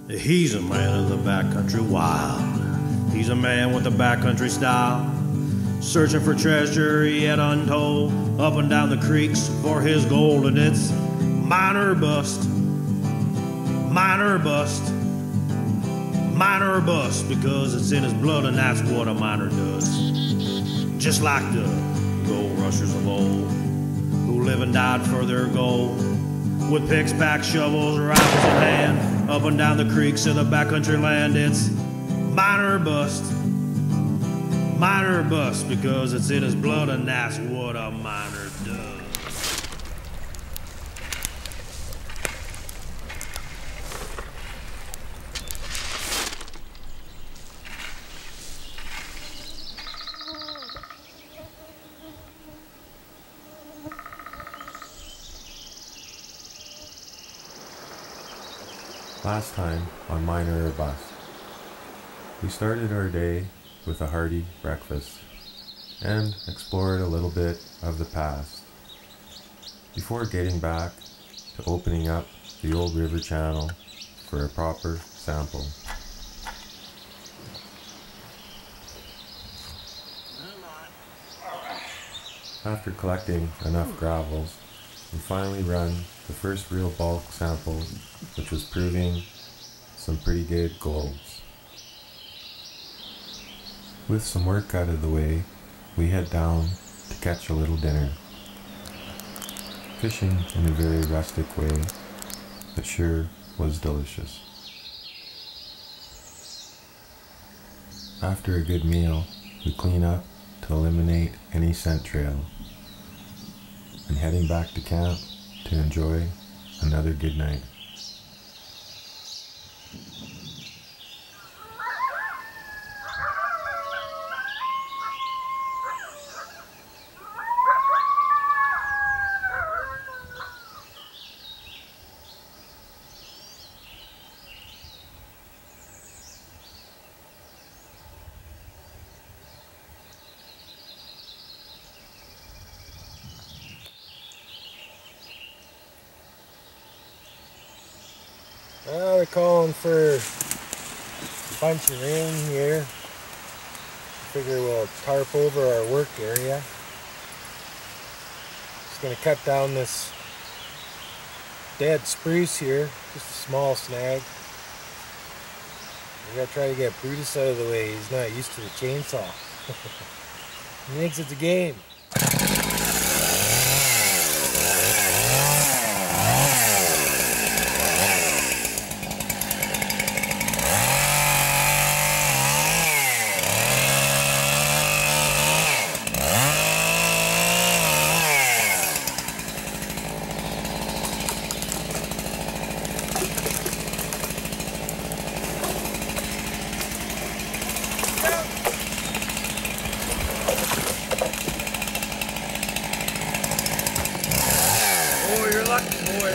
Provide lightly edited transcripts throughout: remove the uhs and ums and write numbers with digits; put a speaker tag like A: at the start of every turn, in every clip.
A: He's a man of the backcountry wild. He's a man with a backcountry style, searching for treasure yet untold, up and down the creeks for his gold. And it's mine or bust, mine or bust, mine or bust, because it's in his blood and that's what a miner does. Just like the gold rushers of old, who live and died for their gold, with picks, packs, shovels, rifles in hand, up and down the creeks of the backcountry land. It's mine or bust, mine or bust, because it's in his blood and that's what a miner does.
B: Last time on Miner or Bust, we started our day with a hearty breakfast and explored a little bit of the past before getting back to opening up the old river channel for a proper sample. After collecting enough gravels, we finally run the first real bulk sample, which was proving some pretty good golds. With some work out of the way, we head down to catch a little dinner. Fishing in a very rustic way, but sure was delicious. After a good meal, we clean up to eliminate any scent trail, and heading back to camp to enjoy another good night.
C: Well, they're calling for a bunch of rain here. Figure we'll tarp over our work area. Just gonna cut down this dead spruce here, just a small snag. We gotta try to get Brutus out of the way. He's not used to the chainsaw. He thinks it's a game.
A: Oh, you're lucky, boy.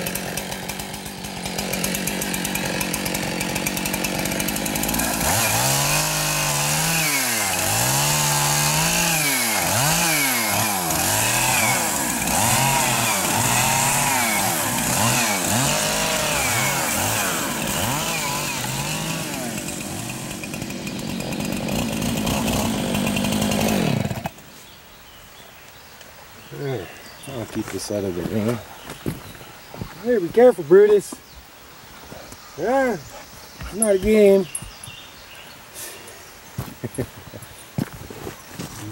C: Alright, I'll keep this out of the rain. Hey, be careful, Brutus. Yeah, it's not a game.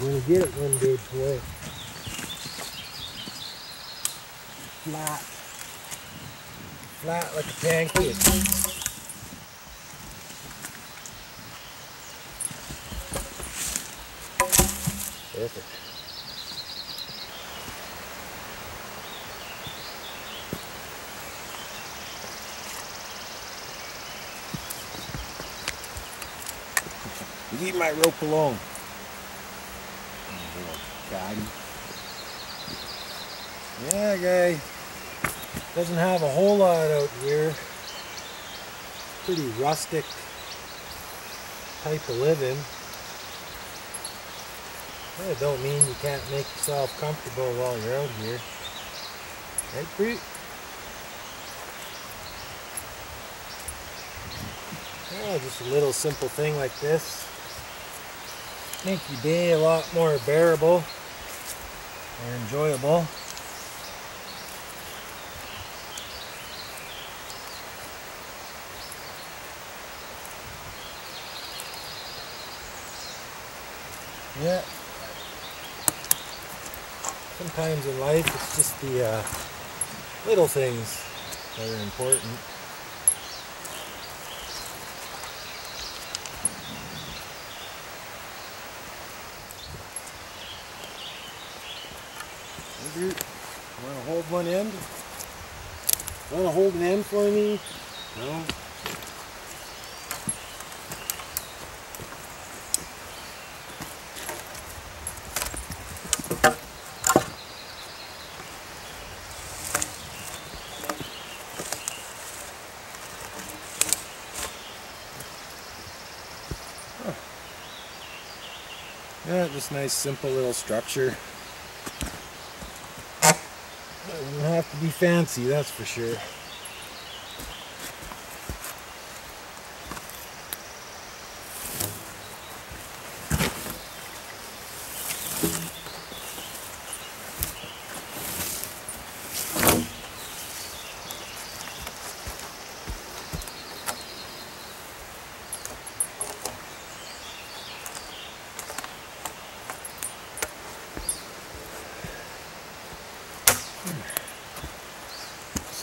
C: You're gonna get it one day, boy. Flat. Flat like a pancake. Perfect. Leave my rope alone. God. Yeah, guy doesn't have a whole lot out here. Pretty rustic type of living. That don't mean you can't make yourself comfortable while you're out here. Right, Brute? Oh, just a little simple thing like this. Make your day a lot more bearable or enjoyable. Yeah. Sometimes in life it's just the little things that are important. You want to hold one end? Want to hold an end for me? No? Yeah, just nice simple little structure. Doesn't have to be fancy, that's for sure.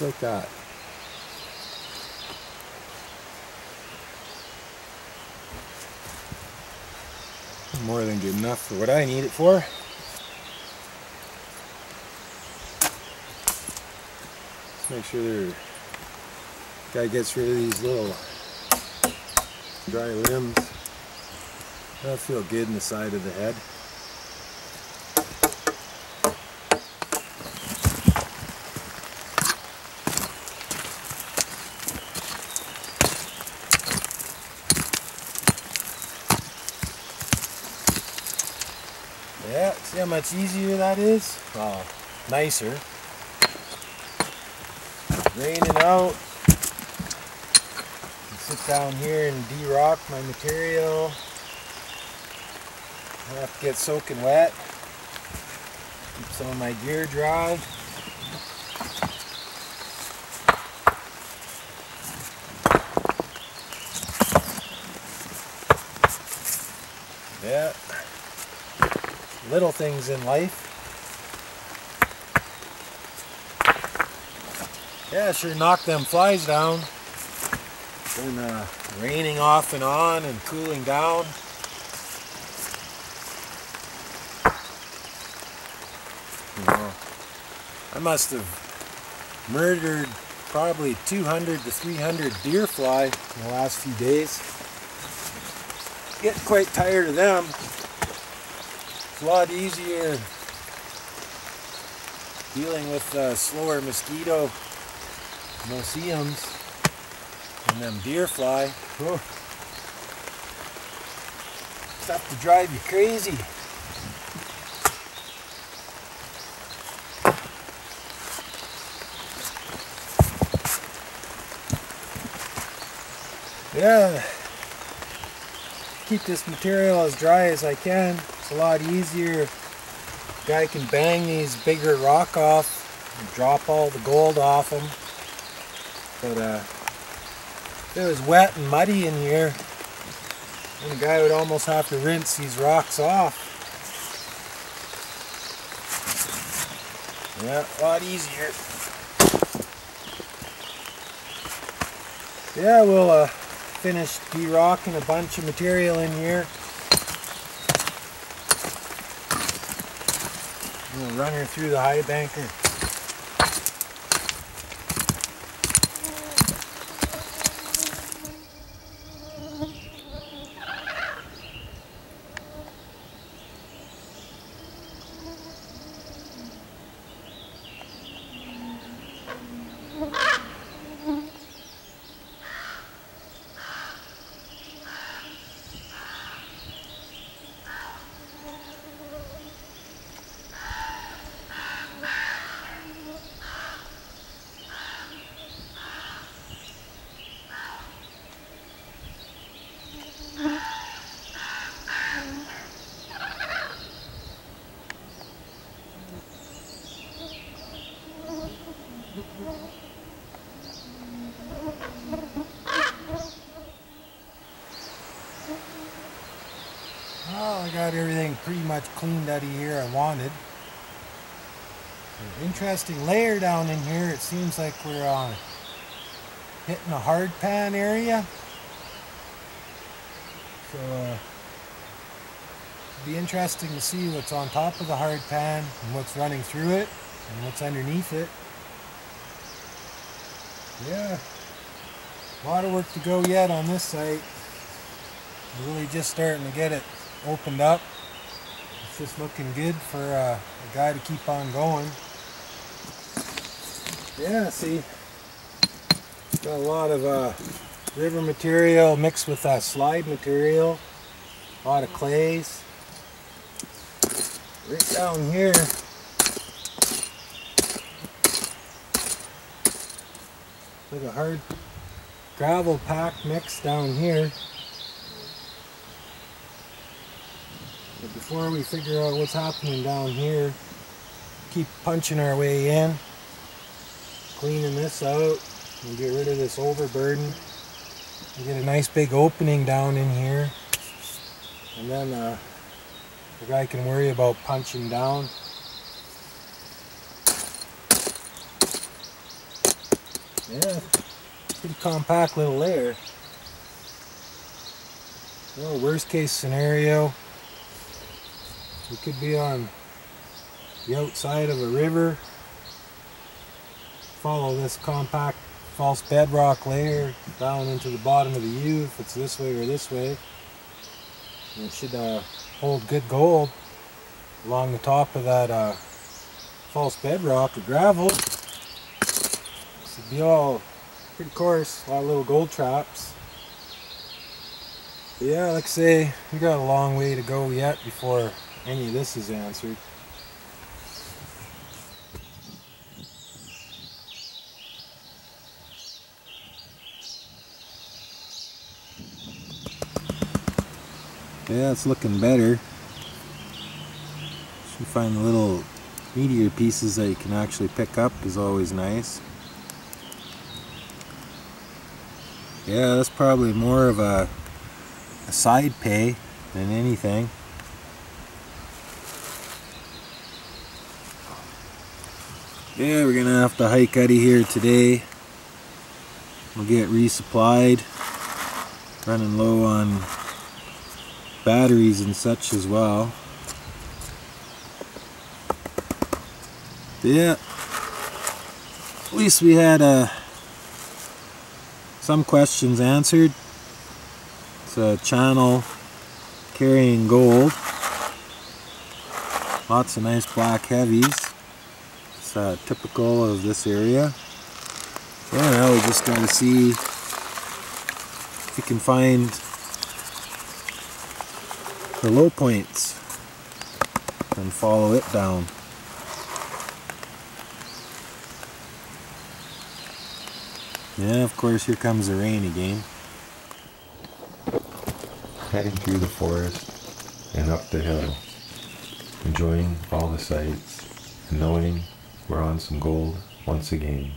C: Just like that. More than good enough for what I need it for. Just make sure the guy gets rid of these little dry limbs. That'll feel good in the side of the head. Yeah, see how much easier that is? Oh, nicer. Raining out. Sit down here and de-rock my material. I have to get soaking wet. Keep some of my gear dry. Yeah. Little things in life. Yeah, sure knock them flies down. Been raining off and on and cooling down. You know, I must have murdered probably 200 to 300 deer fly in the last few days. Getting quite tired of them. It's a lot easier dealing with slower mosquito no-see-ums and them deer fly. Whoa. Stuff to drive you crazy. Yeah, keep this material as dry as I can. It's a lot easier. Guy can bang these bigger rock off and drop all the gold off them. But if it was wet and muddy in here, then the guy would almost have to rinse these rocks off. Yeah, a lot easier. Yeah, we'll finish de-rocking a bunch of material in here. We'll run her through the high banker. got everything pretty much cleaned out of here I wanted. An interesting layer down in here. It seems like we're hitting a hard pan area. So it'll be interesting to see what's on top of the hard pan and what's running through it and what's underneath it. Yeah, a lot of work to go yet on this site. We're really just starting to get it opened up. It's just looking good for a guy to keep on going. Yeah, see, got a lot of river material mixed with slide material, a lot of clays. Right down here, like a hard gravel pack mix down here. But before we figure out what's happening down here, keep punching our way in, cleaning this out, and get rid of this overburden. We get a nice big opening down in here, and then the guy can worry about punching down. Yeah, pretty compact little layer. Well, worst case scenario, we could be on the outside of a river, follow this compact false bedrock layer down into the bottom of the U, if it's this way or this way. And it should hold good gold along the top of that false bedrock or gravel. Should be all pretty coarse, a lot of little gold traps. But yeah, like I say, we got a long way to go yet before any of this is answered. Yeah, it's looking better. You find the little meatier pieces that you can actually pick up is always nice. Yeah, that's probably more of a side pay than anything. Yeah, we're gonna have to hike out of here today. We'll get resupplied. Running low on batteries and such as well. But yeah, at least we had some questions answered. It's a channel carrying gold. Lots of nice black heavies. It's typical of this area. Yeah, now we just gotta see if we can find the low points and follow it down. Yeah, of course, here comes the rain again.
B: Heading through the forest and up the hill, enjoying all the sights and knowing we're on some gold once again.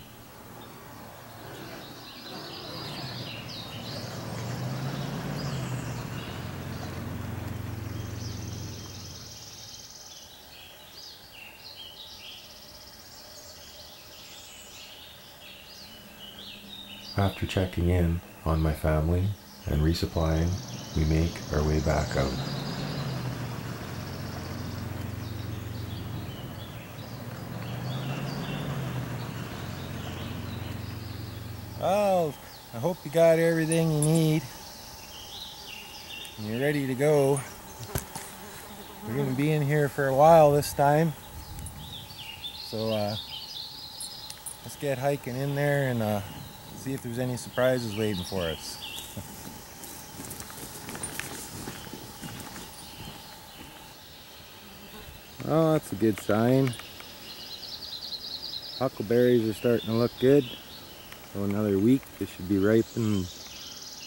B: After checking in on my family and resupplying, we make our way back out.
C: Well, I hope you got everything you need and you're ready to go. We're going to be in here for a while this time, so let's get hiking in there and see if there's any surprises waiting for us. Oh, that's a good sign. Huckleberries are starting to look good. So another week, they should be ripened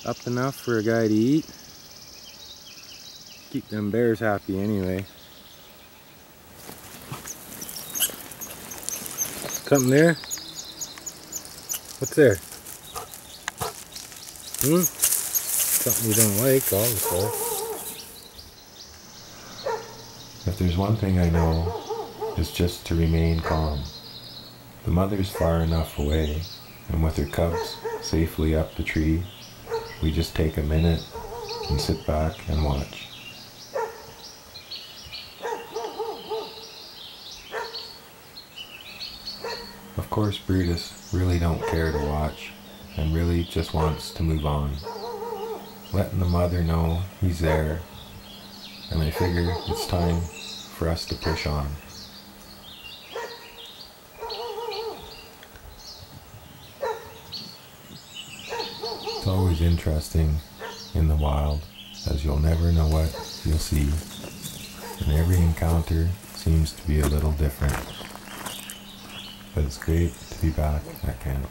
C: up enough for a guy to eat. Keep them bears happy anyway. Something there? What's there? Something you don't like, obviously.
B: If there's one thing I know, it's just to remain calm. The mother's far enough away, and with her cubs safely up the tree, we just take a minute and sit back and watch. Of course, Brutus really don't care to watch, and really just wants to move on, letting the mother know he's there, and I figure it's time for us to push on. It's always interesting in the wild, as you'll never know what you'll see, and every encounter seems to be a little different. But it's great to be back at camp.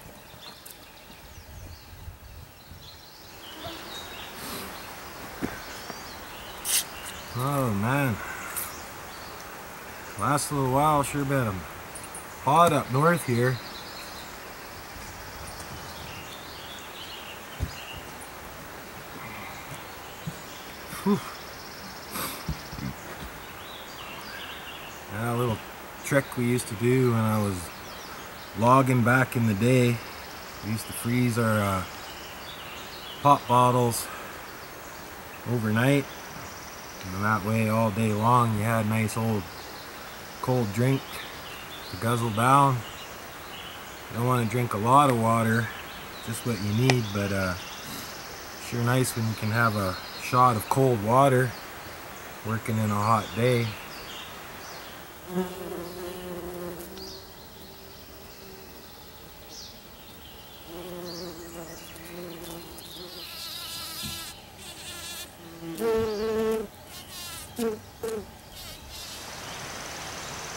C: Oh man, last little while sure been hot up north here. Whew. A little trick we used to do when I was logging back in the day. We used to freeze our pop bottles overnight, and that way all day long you had a nice old cold drink to guzzle down. You don't want to drink a lot of water, just what you need, but sure nice when you can have a shot of cold water working in a hot day.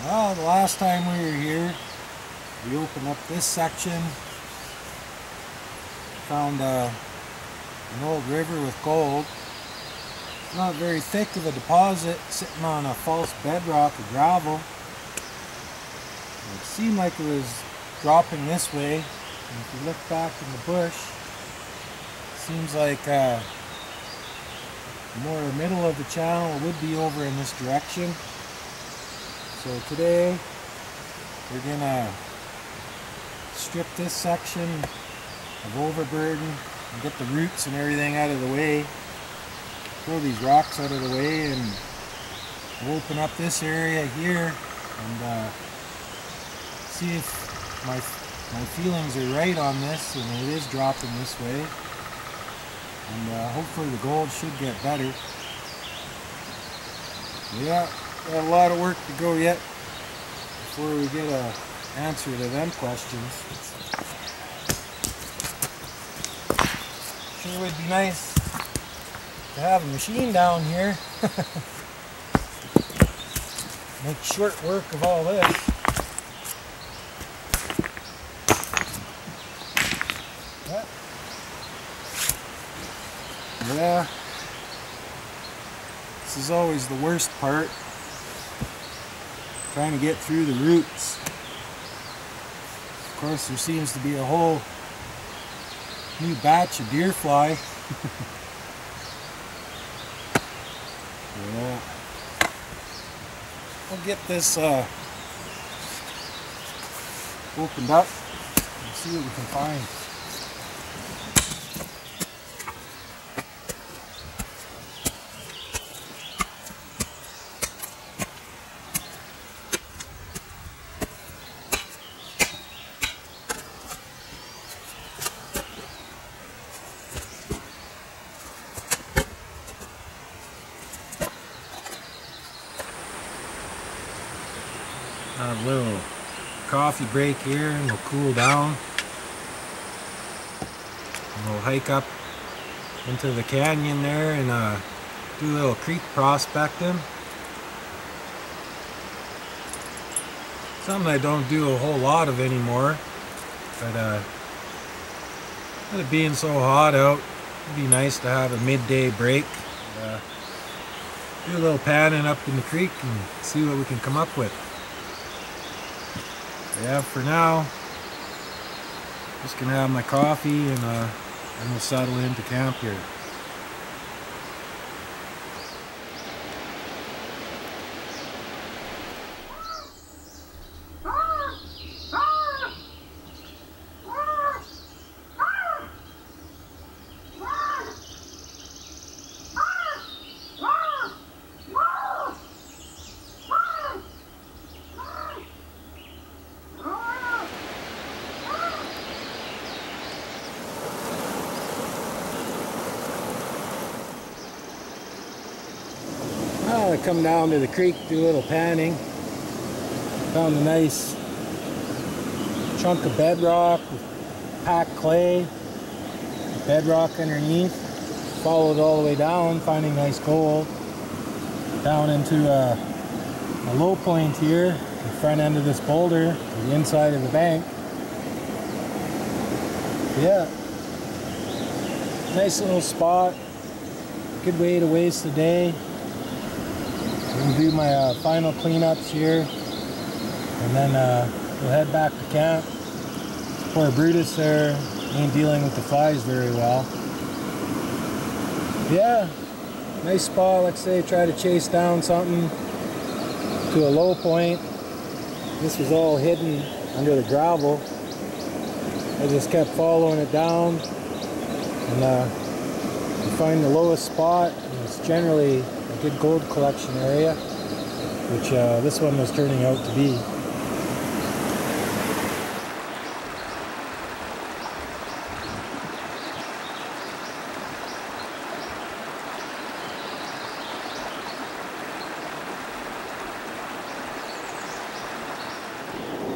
C: Well, the last time we were here, we opened up this section, found an old river with gold. It's not very thick of a deposit, sitting on a false bedrock of gravel. It seemed like it was dropping this way, and if you look back in the bush, it seems like more the middle of the channel would be over in this direction. So today we're gonna strip this section of overburden and get the roots and everything out of the way, throw these rocks out of the way, and open up this area here and see if my feelings are right on this, and it is dropping this way, and hopefully the gold should get better. Yeah, got a lot of work to go yet before we get an answer to them questions. Sure would be nice to have a machine down here. Make short work of all this. Yeah, this is always the worst part, trying to get through the roots. Of course, there seems to be a whole new batch of deer fly. Yeah. We'll get this opened up and see what we can find. A little coffee break here, and we'll cool down. And we'll hike up into the canyon there and do a little creek prospecting. Something I don't do a whole lot of anymore, but with it being so hot out, it'd be nice to have a midday break. Do a little panning up in the creek and see what we can come up with. Yeah, for now, just gonna have my coffee and we'll settle into camp here. come down to the creek, do a little panning. Found a nice chunk of bedrock with packed clay, bedrock underneath. Followed all the way down, finding nice gold. Down into a low point here, the front end of this boulder, to the inside of the bank. Yeah, nice little spot. Good way to waste the day. I'm gonna do my final cleanups here, and then we'll head back to camp. Poor Brutus there ain't dealing with the flies very well. Yeah, nice spot. Like I say, try to chase down something to a low point. This was all hidden under the gravel. I just kept following it down, and you find the lowest spot. And it's generally a good gold collection area, which this one was turning out to be.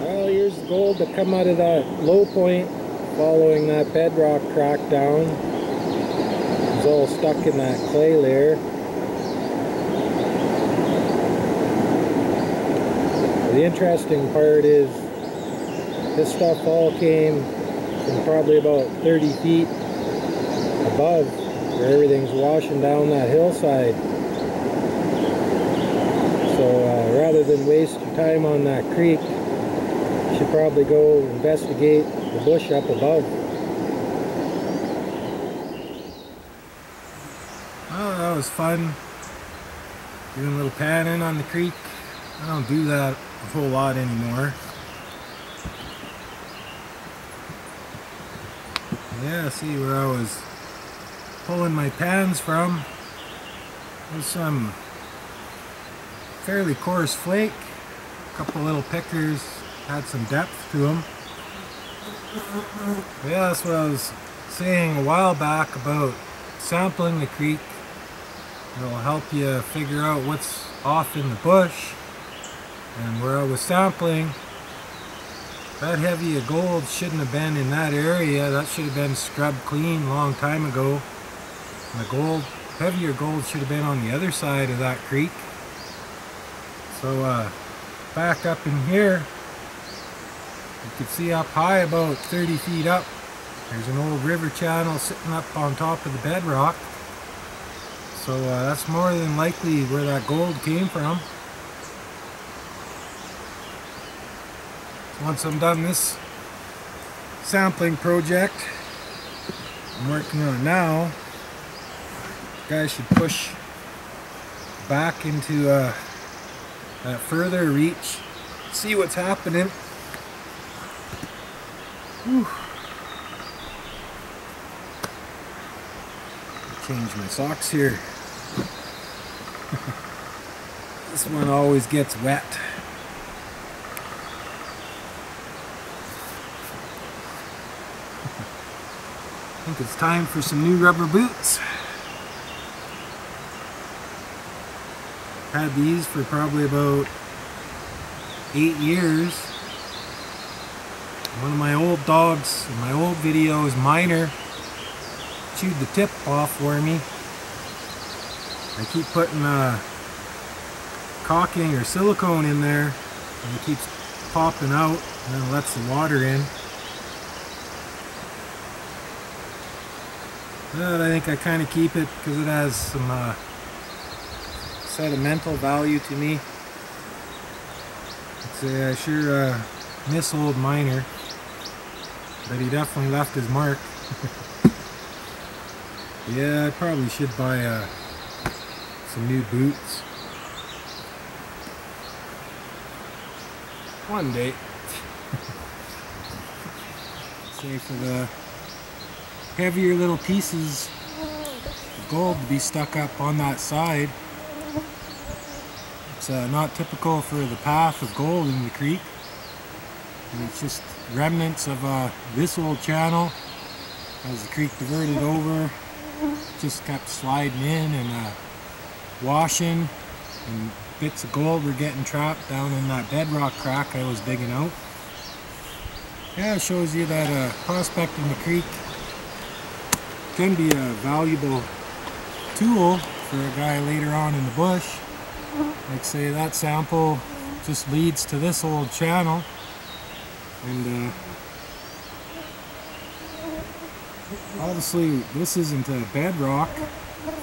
C: Well, here's the gold that come out of that low point following that bedrock crack down. It's all stuck in that clay layer. The interesting part is this stuff all came from probably about 30 feet above, where everything's washing down that hillside. So rather than waste your time on that creek, you should probably go investigate the bush up above. Oh, that was fun. Doing a little panning on the creek. I don't do that a whole lot anymore. Yeah, see where I was pulling my pans from. There's some fairly coarse flake. A couple little pickers had some depth to them. Yeah, that's what I was saying a while back about sampling the creek. It'll help you figure out what's off in the bush. And where I was sampling, that heavy of gold shouldn't have been in that area. That should have been scrubbed clean a long time ago. And the gold, heavier gold, should have been on the other side of that creek. So back up in here, you can see up high, about 30 feet up, there's an old river channel sitting up on top of the bedrock. So that's more than likely where that gold came from. Once I'm done this sampling project I'm working on now, you guys should push back into that further reach, see what's happening. Whew. Change my socks here. This one always gets wet. I think it's time for some new rubber boots. Had these for probably about 8 years. One of my old dogs in my old videos, Miner, chewed the tip off for me. I keep putting caulking or silicone in there, and it keeps popping out and then lets the water in. But I think I kind of keep it because it has some sentimental value to me. I'd say I sure miss old Miner, but he definitely left his mark. Yeah, I probably should buy some new boots one day. Say for the heavier little pieces of gold to be stuck up on that side. It's not typical for the path of gold in the creek. And it's just remnants of this old channel. As the creek diverted over, just kept sliding in and washing. and bits of gold were getting trapped down in that bedrock crack I was digging out. Yeah, it shows you that prospecting the creek can be a valuable tool for a guy later on in the bush. Like say that sample just leads to this old channel, and obviously this isn't a bedrock.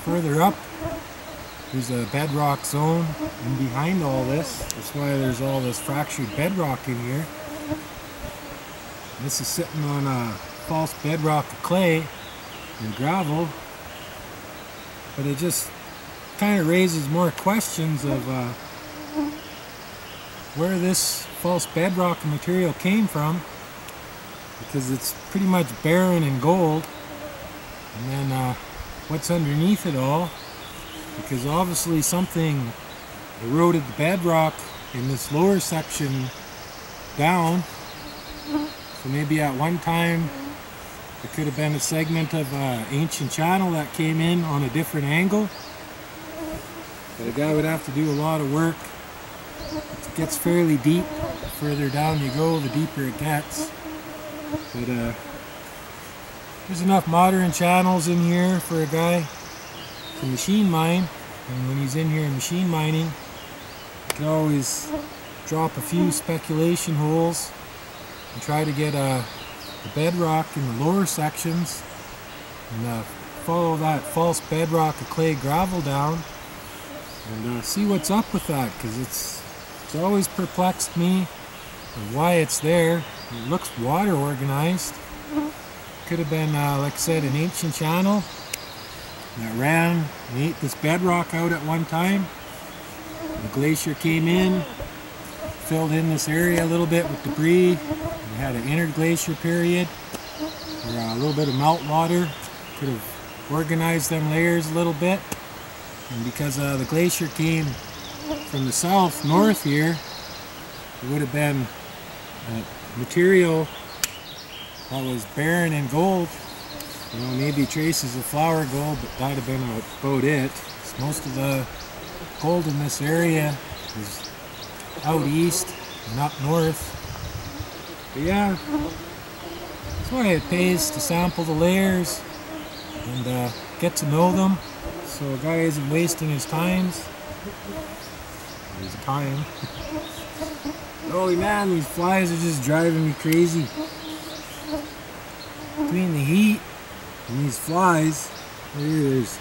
C: Further up there's a bedrock zone, and behind all this, that's why there's all this fractured bedrock in here. This is sitting on a false bedrock of clay and gravel, but it just kind of raises more questions of where this false bedrock material came from, because it's pretty much barren in gold, and then what's underneath it all, because obviously something eroded the bedrock in this lower section down. So maybe at one time it could have been a segment of an ancient channel that came in on a different angle. But a guy would have to do a lot of work. It gets fairly deep. The further down you go, the deeper it gets. But there's enough modern channels in here for a guy to machine mine. And when he's in here machine mining, you can always drop a few speculation holes and try to get the bedrock in the lower sections, and follow that false bedrock of clay gravel down, and see what's up with that, because it's always perplexed me of why it's there. It looks water organized. Could have been, like I said, an ancient channel that ran and ate this bedrock out at one time. The glacier came in, filled in this area a little bit with debris. We had an interglacier period where a little bit of melt water could have organized them layers a little bit. And because the glacier came from the south north here, it would have been material that was barren in gold. You know, maybe traces of flour gold, but that'd have been about it. So most of the gold in this area is out east and up north. But yeah, that's why it pays to sample the layers and get to know them, so a guy isn't wasting his time. Holy man, these flies are just driving me crazy. Between the heat and these flies, there's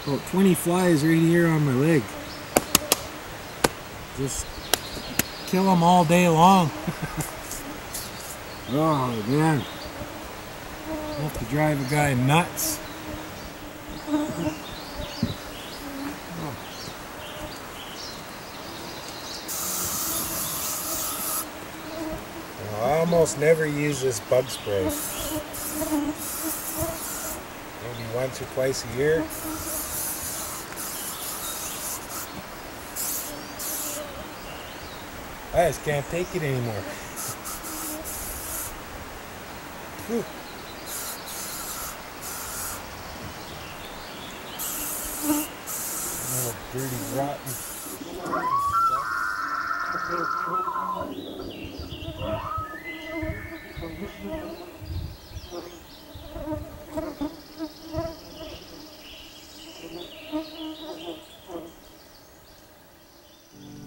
C: about 20 flies right here on my leg. Just kill them all day long. Oh man, enough to drive a guy nuts. I almost never use this bug spray. Maybe once or twice a year. I just can't take it anymore. Whew. Oh, dirty, rotten.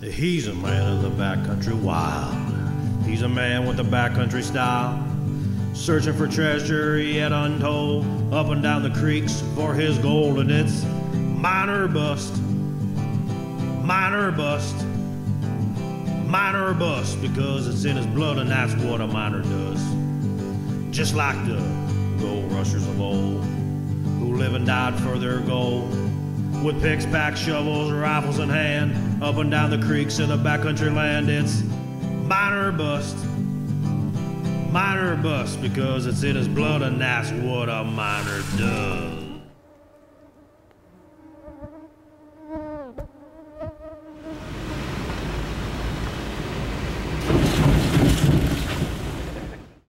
A: He's a man of the backcountry wild. He's a man with the backcountry style. Searching for treasure yet untold, up and down the creeks for his gold, and it's mine or bust, mine or bust, mine or bust, because it's in his blood and that's what a miner does. Just like the gold rushers of old, who live and died for their gold. With picks, packs, shovels, rifles in hand, up and down the creeks in the backcountry land, it's mine or bust, mine or bust, because it's in his blood and that's what a miner does.